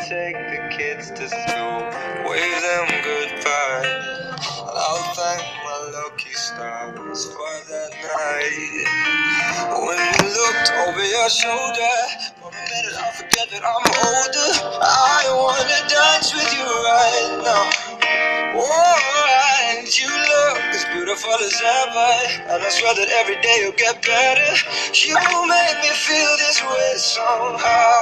take the kids to school, wave them goodbye. And I'll thank my lucky stars for that night. When you looked over your shoulder, for a minute I forget that I'm older. I wanna dance with you right now. Oh, and you look as beautiful as ever, and I swear that every day you'll get better. You make me feel this way somehow.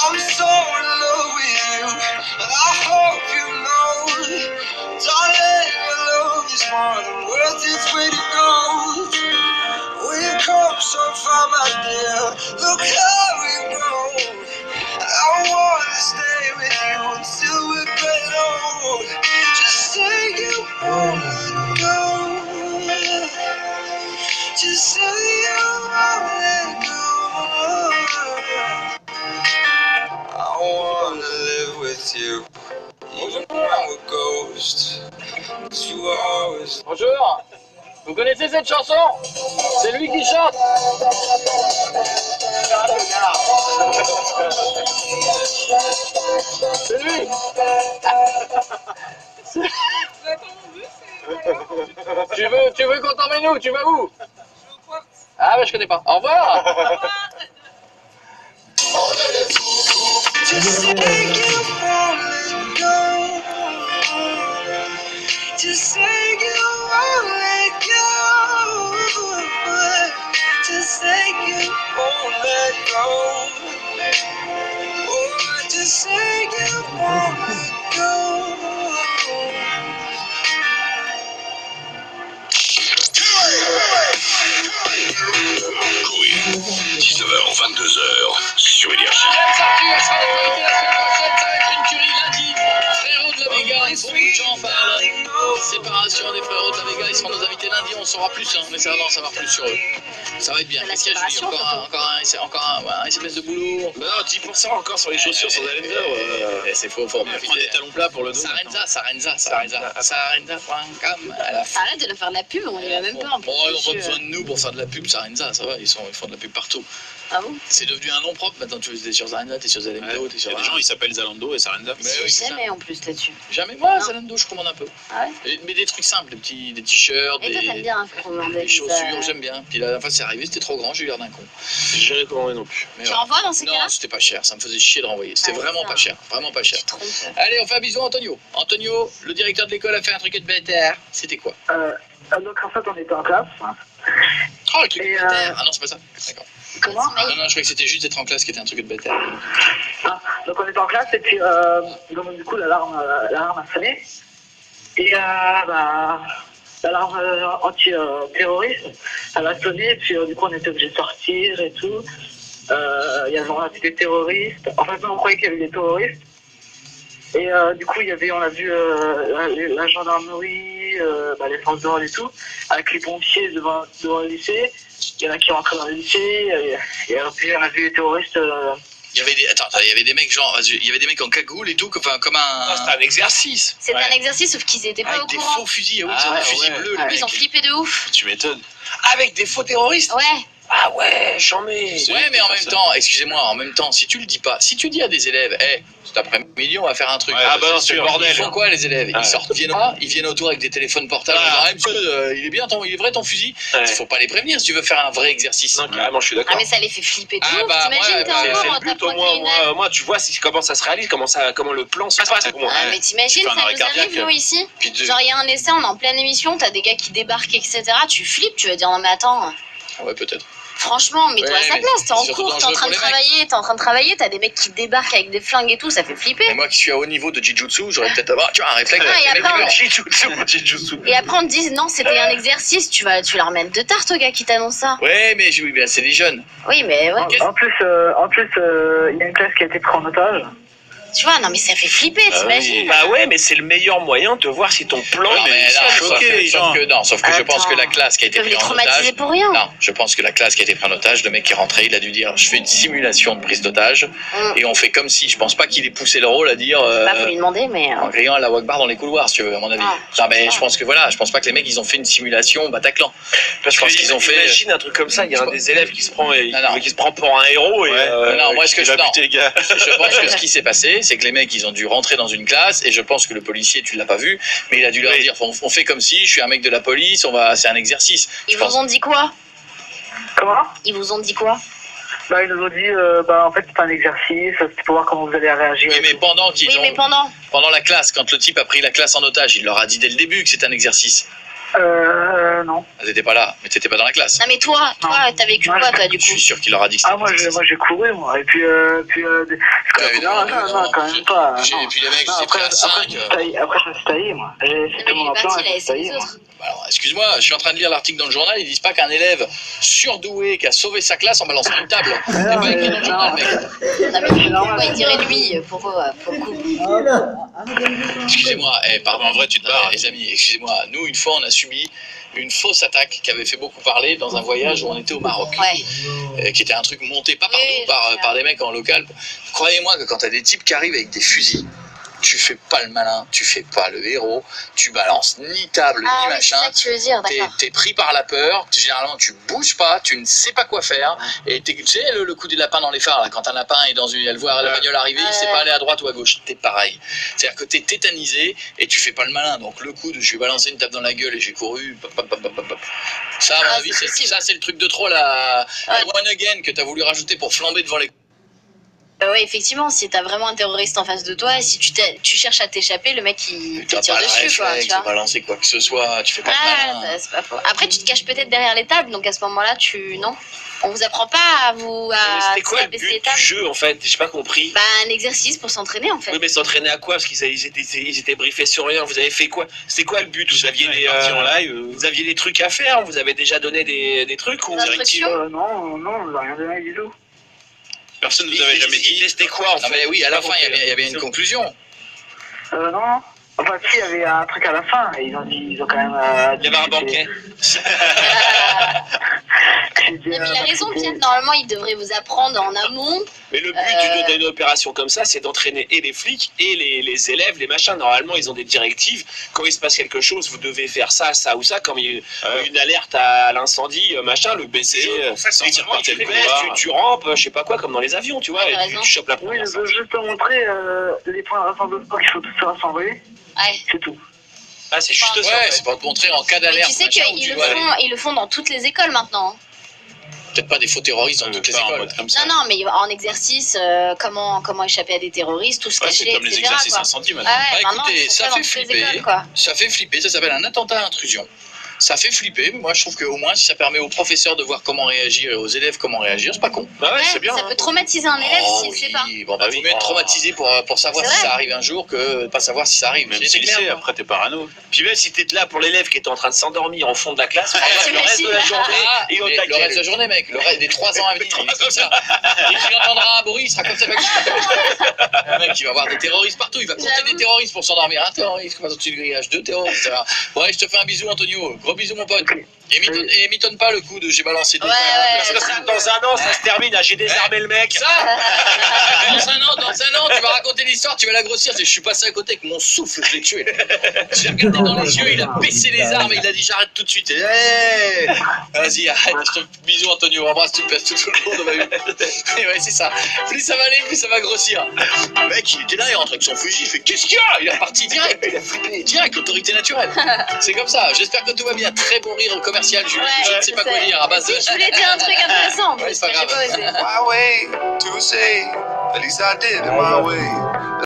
I'm so in love with you, and I hope you know, darling, your love is more than worth its weight in gold. We've come so far, my dear, look how we've grown. I wanna stay with you until we're getting old. Just say you won't let go. Just say you won't let go. I wanna live with you, even when we're ghosts. 'Cause you were always. Bonjour. Vous connaissez cette chanson? C'est lui qui chante. C'est lui. Tu veux qu'on t'emmène où? Tu vas où? Ah bah je connais pas. Au revoir. Just say you won't let go. Just say you won't let go. Just say you won't let go. Oh, just say you won't let go. 19h, 22h, sur Énergie. James Arthur sera notre invité la semaine prochaine, ça va être une tuerie lundi. Frérot de la Vega, beaucoup de gens parlent. Séparation des frérots de la Vega, ils seront nos invités lundi, on saura plus, mais ça va en savoir plus sur eux. Ça va être bien. Qu'est-ce qu'il y a, Julie? Encore un SMS de boulot. Bah non, 10% encore sur les chaussures sur Zalender. C'est faux, faut On prend des talons plats pour le dos. Sarenza.com. Arrête de leur faire de la pub, on y va même pas en plus. Bon, ils n'ont pas besoin de nous pour faire de la pub, Sarenza, ça va, ils font de la pub partout. Ah bon? C'est devenu un nom propre, maintenant tu es sur Sarenza, t'es sur Zalendo, t'es Il y sur... a des gens, ils s'appellent Zalando et Saranda. Mais oui, c'est ça. Jamais en plus là-dessus. Jamais, moi, Non. Zalando, je commande un peu. Ah ouais? Mais des trucs simples, des t-shirts, Et toi t'aimes bien hein, commander des chaussures, j'aime bien. Puis la dernière fois c'est arrivé, c'était trop grand, j'ai eu l'air d'un con. J'ai jamais commandé non plus. Mais Tu voilà. renvoies dans ces Non, cas-là? c'était pas cher, ça me faisait chier de renvoyer. C'était Ah, vraiment ça. pas cher, vraiment pas cher. Tu te trompes. Allez, on fait un bisou à Antonio. Antonio, le directeur de l'école a fait un truc de bêtère. C'était quoi? Donc en fait on était en classe. Oh, le truc de Et, bêtère. Ah non, c'est pas ça. D'accord. Comment? Non, je croyais que c'était juste d'être en classe qui était un truc de bêtère. Donc on était en classe et puis donc, du coup l'alarme a sonné. Et l'alarme anti-terroriste elle a sonné et puis du coup on était obligé de sortir et tout. On a vu des terroristes. En fait nous on croyait qu'il y avait des terroristes. Et du coup on a vu la gendarmerie, les forces de l'ordre et tout, avec les pompiers devant le lycée. Il y en a qui rentraient dans le lycée, et puis on a vu les terroristes. Il y avait des... Attends, il y avait des mecs il y avait des mecs en cagoule et tout, enfin, comme un... C'était un exercice. C'était un exercice sauf qu'ils étaient pas Avec au des courant. faux fusils, ah oui, Ah, des fusils ouais. bleus, les Ils mecs. ont flippé de ouf. Tu m'étonnes. Avec des faux terroristes. Ouais. Ah ouais, j'en mets. Ouais, mais en même temps, excusez-moi, en même temps, si tu le dis pas, si tu dis à des élèves, cet après-midi, on va faire un truc. Ah bah non, c'est le bordel. Ils font quoi, les élèves? Ouais. Ils sortent, ils viennent autour avec des téléphones portables. Ah. Ils disent, monsieur, il est vrai ton fusil? Ouais. Il faut pas les prévenir si tu veux faire un vrai exercice. Non, carrément, je suis Ah d'accord. mais ça les fait flipper de Ah, ouf. bah, T'imagines ouais, t'es c'est C'est encore le but au moins, tu vois comment ça se réalise, comment le plan se passe pour moi. Ah mais t'imagines Tu fais un ça arrêt nous arrive cardiaque. nous ici. Puis de- Genre il y a un essai, on est en pleine émission, t'as des gars qui débarquent etc. Tu flippes, tu vas dire non mais attends. Ouais, peut-être. Franchement, mets-toi Ouais, à sa mais place, t'es en c'est surtout cours, t'es en dangereux train de pour les travailler, t'as des mecs qui débarquent avec des flingues et tout, ça fait flipper. Et moi qui suis à haut niveau de Jujutsu, j'aurais peut-être avoir, tu vois, un réflexe. Ouais, et Les mecs, après, ils meurent. Jujutsu. Et après on te dit non c'était un exercice, tu leur mets de tarte au gars qui t'annonce ça. Ouais, mais oui, ben, c'est des jeunes. Oui mais ouais. En plus, il y a une classe qui a été prise en otage. Tu vois, non mais ça fait flipper, t'imagines? Bah ouais, mais c'est le meilleur moyen de voir si ton plan Non, mais non, sauf que je pense que la classe qui a été Ils peuvent les prise en otage. traumatiser pour rien. Non, je pense que la classe qui a été prise en otage, le mec qui est rentré, il a dû dire je fais une simulation de prise d'otage et on fait comme si. Je pense pas qu'il ait poussé le rôle à dire. Bah, faut lui demander, mais. En criant à la Wakbar dans les couloirs, si tu veux, à mon avis. Non, mais je pense que voilà, je pense pas que les mecs ils ont fait une simulation Bataclan. Parce je pense qu'ils ont fait. Imagine un truc comme ça, il y a un des élèves qui se prend pour un héros et. Non, moi ce que je Je pense que ce qui s'est passé, c'est que les mecs ils ont dû rentrer dans une classe et je pense que le policier, tu l'as pas vu, mais il a dû leur dire on fait comme si je suis un mec de la police, c'est un exercice. Ils vous ont dit quoi? Comment? Ils vous ont dit quoi? Bah, ils nous ont dit, en fait, c'est un exercice, c'est pour voir comment vous allez réagir. Oui, mais pendant pendant la classe, quand le type a pris la classe en otage, il leur a dit dès le début que c'était un exercice. Non. T'étais pas là, mais t'étais pas dans la classe. Non mais toi, t'as vécu quoi toi du coup? Je suis sûr qu'il leur a dit que c'était moi j'ai couru moi, et puis non, quand même pas. Et puis les mecs, j'étais pris à 5. Après je me suis taillé moi. J'ai fait tout mon emploi et je me suis taillé moi. Alors, excuse-moi, je suis en train de lire l'article dans le journal, ils disent pas qu'un élève surdoué qui a sauvé sa classe en balançant une table. C'est pas écrit dans le journal, mec. Non mais pourquoi il dirait lui pour le coup? Excusez-moi, pardon, en vrai tu te barres, les amis, excusez-moi. Nous, une fois, on a subi une fausse attaque qui avait fait beaucoup parler dans un voyage où on était au Maroc. Qui était un truc monté pas par nous, par des mecs en local. Croyez-moi que quand t'as des types qui arrivent avec des fusils, tu fais pas le malin, tu fais pas le héros, tu balances ni table ni machin. C'est ça que tu veux dire, d'accord. T'es pris par la peur, généralement tu bouges pas, tu ne sais pas quoi faire. Et tu sais le coup du lapin dans les phares, là, quand un lapin est dans elle voit la bagnole arriver, il sait pas aller à droite ou à gauche. T'es pareil. C'est-à-dire que t'es tétanisé et tu fais pas le malin. Donc le coup de je vais balancer une table dans la gueule et j'ai couru. Ça, à mon avis, c'est le truc de trop, la one again que t'as voulu rajouter pour flamber devant les. Ouais, effectivement, si t'as vraiment un terroriste en face de toi, si tu cherches à t'échapper, le mec il te tire dessus, quoi, tu vois. Tu balancer quoi que ce soit, tu fais pas de malin. C'est pas faux. Après, tu te caches peut-être derrière les tables, donc à ce moment-là, non. On vous apprend pas à c'était quoi le but du jeu en fait? J'ai pas compris. Bah, un exercice pour s'entraîner en fait. Oui, mais s'entraîner à quoi? Parce qu'ils étaient briefés sur rien. Vous avez fait quoi? C'était quoi le but? Vous aviez vous aviez des trucs à faire? On vous avait déjà donné des trucs ou Non, on nous a rien donné du tout. Personne ne vous avait jamais dit. C'était quoi en fait? Mais oui, à la fin, il y avait une conclusion. Non. Enfin, si, il y avait un truc à la fin, et ils ont quand même. Il y avait un banquet. Mais il a raison, Pierre. Normalement, il devrait vous apprendre en amont. Mais le but d'une opération comme ça, c'est d'entraîner et les flics et les élèves, les machins. Normalement, ils ont des directives. Quand il se passe quelque chose, vous devez faire ça, ça ou ça. Comme il y a une alerte à l'incendie, machin, le BC, tu rampes, je sais pas quoi, comme dans les avions, tu vois, et tu chopes la première. Oui, je veux juste te montrer les points de rassemblement qu'il faut tous se rassembler. Ouais. C'est tout. Ah, c'est juste ça. Ouais, c'est pour te montrer en cas d'alerte. Tu sais qu'ils le font dans toutes les écoles maintenant. Peut-être pas des faux terroristes dans toutes les écoles. Non, mais en exercice, comment échapper à des terroristes, tout se cacher, c'est comme les exercices incendie maintenant. Écoutez, ça fait flipper. Ça fait flipper, ça s'appelle un attentat à intrusion. Ça fait flipper, mais moi je trouve qu'au moins si ça permet aux professeurs de voir comment réagir et aux élèves comment réagir, c'est pas con. Bah ouais, c'est bien. Ça peut traumatiser un élève s'il ne sait pas. Bon, bah, vaut mieux être traumatisé pour savoir si ça arrive un jour que pas savoir si ça arrive. Même si c'est après t'es parano. Puis même si t'es là pour l'élève qui était en train de s'endormir au fond de la classe, le reste de la journée, le reste de la journée, mec, le reste des 3 ans à venir, il est comme ça. Et tu entendras un bruit, il sera comme ça. Le mec, il va voir des terroristes partout, il va compter des terroristes pour s'endormir. Un terroriste, comment tu le grillages? 2 terroristes. Ouais, je te fais un bisou, Antonio. Gros bisous, mon pote. Et m'étonne pas le coup de j'ai balancé des tables. Dans un an, ça se termine, j'ai désarmé le mec. Ça dans un an, tu vas raconter l'histoire, tu vas la grossir. Je suis passé à côté avec mon souffle, je l'ai tué. J'ai regardé dans les yeux, il a baissé les armes et il a dit j'arrête tout de suite. Vas-y, arrête. Je te bisous, Antonio. Embrasse tout le monde. Et ouais, c'est ça. Plus ça va aller, plus ça va grossir. Le mec, il était là, il rentre avec son fusil. Il fait qu'est-ce qu'il y a? Il est parti direct. Il a flippé direct, autorité naturelle. C'est comme ça. J'espère que tout va bien. Très bon rire commercial, Julie. Je ne sais pas quoi dire à base de. Je voulais dire un truc intéressant. C'est pas grave. My way to say, at least I did it my way.